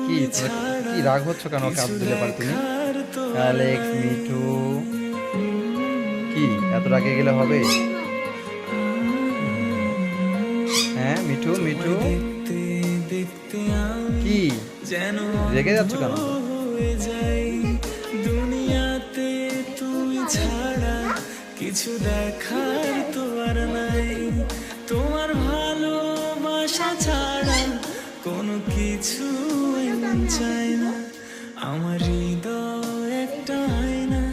কি কি রাগ হচ্ছে কেন? কাঁদ দিলে পারে তুমি? অ্যালেক্স, মিঠু, কি এত রাগে গেলে হবে? হ্যাঁ মিঠু, মিঠু কি রেগে যাচ্ছ কেন? দুনিয়াতে তুমি ছাড়া কিছু দেখার তো আর নাই, তোমার ভালোবাসা ছাড়া কোনো কিছু চাই না। আমার হৃদয় একটা আয়না,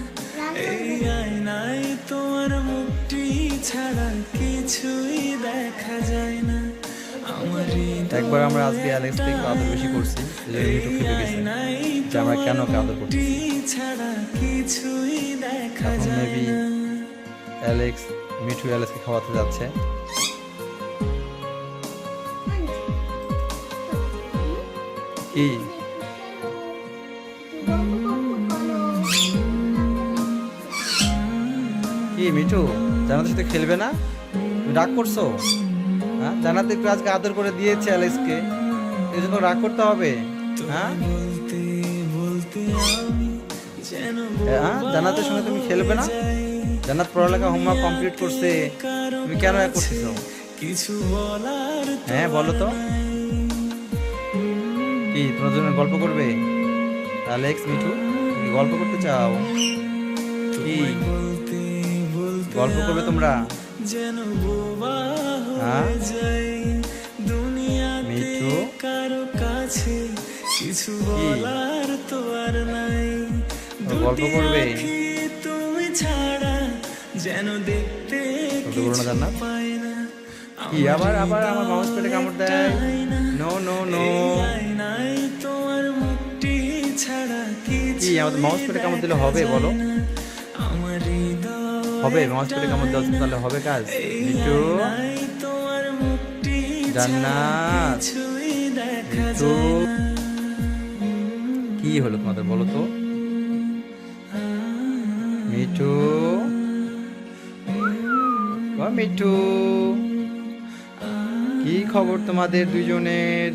এই আয়নায় তোমার মুখটি ছাড়া কিছুই দেখা যায় না। আমার একবার আমরা আজকে অ্যালেক্সকে একটু আদর বেশি করছি, মিঠু খেপে গেছে যে আমরা কেন ওকে আদর করছি। ছাড়া কিছুই দেখা এখন যায় মেবি না। অ্যালেক্স, মিঠু অ্যালেক্সকে খাওয়াতে যাচ্ছে। কি কি মিঠু, জানাতের সাথে খেলবে না? তুমি রাগ করছো? হ্যাঁ, জানাতে একটু আজকে আদর করে দিয়েছে অ্যালেক্সকে, এই জন্য রাগ করতে হবে? হ্যাঁ হ্যাঁ, জানাতের সঙ্গে তুমি খেলবে না? জান্নাত পড়ালেখা হোমওয়ার্ক কমপ্লিট করছে, তুমি কেন এক করতেছো? কিছু বলার হ্যাঁ বলো তো, কি তোমার জন্য গল্প করবে? অ্যালেক্স, মিঠু তুমি গল্প করতে চাও? কি গল্প করবে তোমরা? যেন বোবা হ্যাঁ হয়ে যাই, দুনিয়াতে মিঠু কারো কাছে কিছু কি বলার তো আর নাই। গল্প করবে? তুমি ছাড়া যেন দেখতে গল্প করো না জান্নাত? পাই না। কি আবার আবার আমার মাউস পেটে কামড় দেয়? নো নো নো, আয়নায় তোমার মুখটি ছাড়া কি কিছু আমাদের মাউস পেটে কামড় দিলে হবে বলো? আমার হৃদয় হবে? মাউস পেটে কামড় দেওয়া তাহলে হবে কাজ? মিঠু, তোমার মুখটি জান্নাত, কিছুই দেখা মিঠু যায় না। কি হলো তোমাদের বলো তো? মিঠু, ও মিঠু, কি খবর তোমাদের দুজনের?